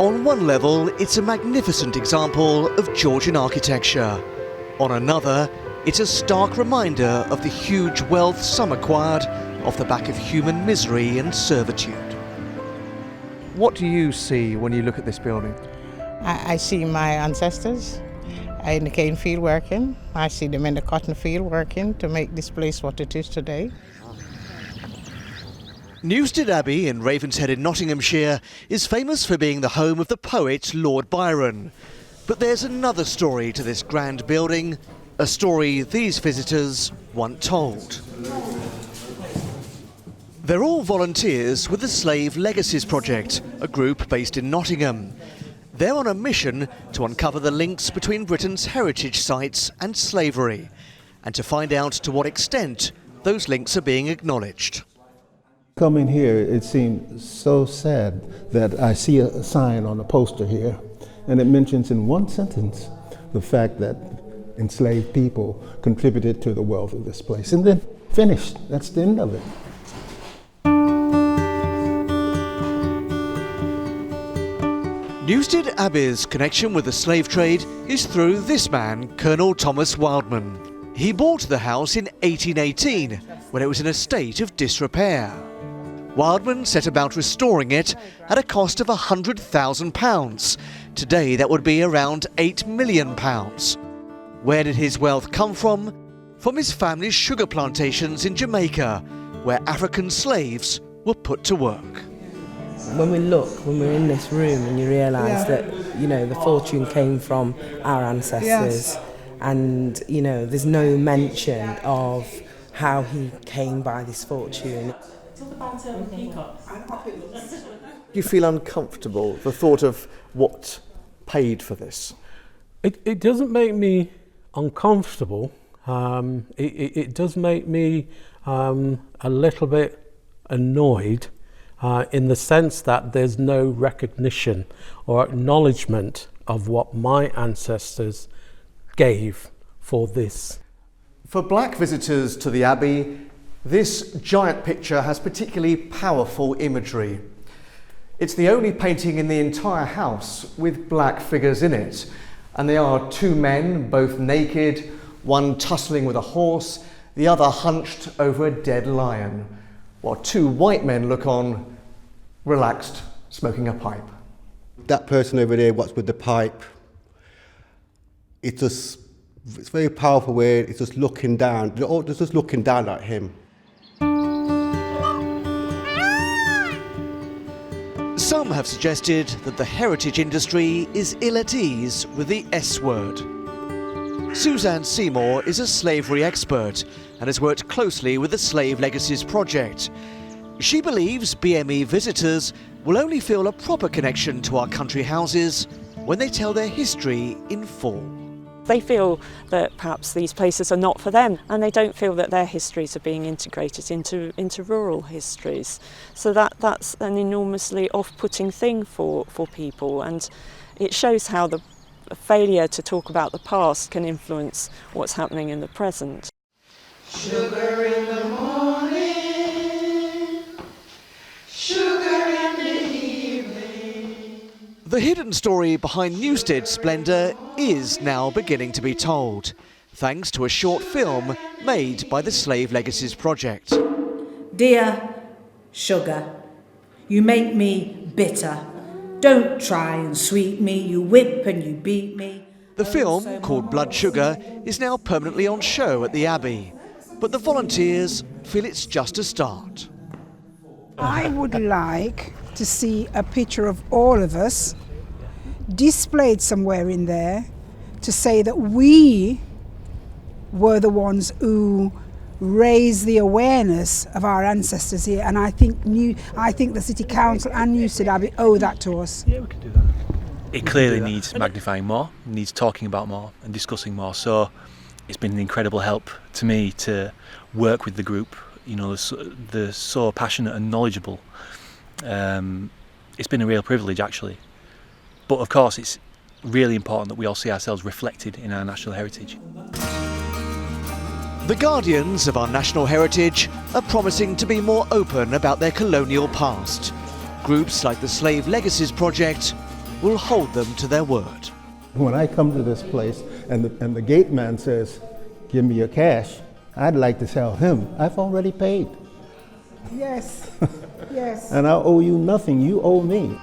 On one level, it's a magnificent example of Georgian architecture. On another, it's a stark reminder of the huge wealth some acquired off the back of human misery and servitude. What do you see when you look at this building? I see my ancestors in the cane field working. I see them in the cotton field working to make this place what it is today. Newstead Abbey in Ravenshead in Nottinghamshire is famous for being the home of the poet Lord Byron. But there's another story to this grand building, a story these visitors weren't told. They're all volunteers with the Slave Legacies project, a group based in Nottingham. They're on a mission to uncover the links between Britain's heritage sites and slavery, and to find out to what extent those links are being acknowledged. Coming here, it seemed so sad that I see a sign on a poster here, and it mentions in one sentence the fact that enslaved people contributed to the wealth of this place, and then finished. That's the end of it. Newstead Abbey's connection with the slave trade is through this man, Colonel Thomas Wildman. He bought the house in 1818 when it was in a state of disrepair. Wildman set about restoring it at a cost of £100,000. Today that would be around £8 million. Where did his wealth come from? From his family's sugar plantations in Jamaica, where African slaves were put to work. When we're in this room and you realise that, you know, the fortune came from our ancestors, and, you know, there's no mention of how he came by this fortune. Do you feel uncomfortable, the thought of what paid for this? It doesn't make me uncomfortable. It does make me a little bit annoyed in the sense that there's no recognition or acknowledgement of what my ancestors gave for this. For black visitors to the Abbey, this giant picture has particularly powerful imagery. It's the only painting in the entire house with black figures in it, and they are two men, both naked, one tussling with a horse, the other hunched over a dead lion, while two white men look on, relaxed, smoking a pipe. That person over there, what's with the pipe, it's very powerful where it's just looking down, it's just looking down at him. Some have suggested that the heritage industry is ill at ease with the S word. Suzanne Seymour is a slavery expert and has worked closely with the Slave Legacies project. She believes BME visitors will only feel a proper connection to our country houses when they tell their history in full. They feel that perhaps these places are not for them, and they don't feel that their histories are being integrated into rural histories. So that's an enormously off-putting thing for people, and it shows how the failure to talk about the past can influence what's happening in the present. Sugar in the morning, sugar in the evening. The hidden story behind Newstead's splendour is now beginning to be told, thanks to a short film made by the Slave Legacies project. Dear sugar, you make me bitter. Don't try and sweet me, you whip and you beat me. The film, called Blood Sugar, is now permanently on show at the Abbey, but the volunteers feel it's just a start. I would like to see a picture of all of us displayed somewhere in there to say that we were the ones who raised the awareness of our ancestors here, and I think the City Council and Newstead Abbey owe that to us. Yeah, we can do that. It clearly needs magnifying more, needs talking about more and discussing more. So it's been an incredible help to me to work with the group. You know, they're so passionate and knowledgeable. It's been a real privilege, actually. But of course, it's really important that we all see ourselves reflected in our national heritage. The guardians of our national heritage are promising to be more open about their colonial past. Groups like the Slave Legacies project will hold them to their word. When I come to this place and the gate man says, give me your cash, I'd like to tell him, I've already paid. Yes, yes. And I owe you nothing, you owe me.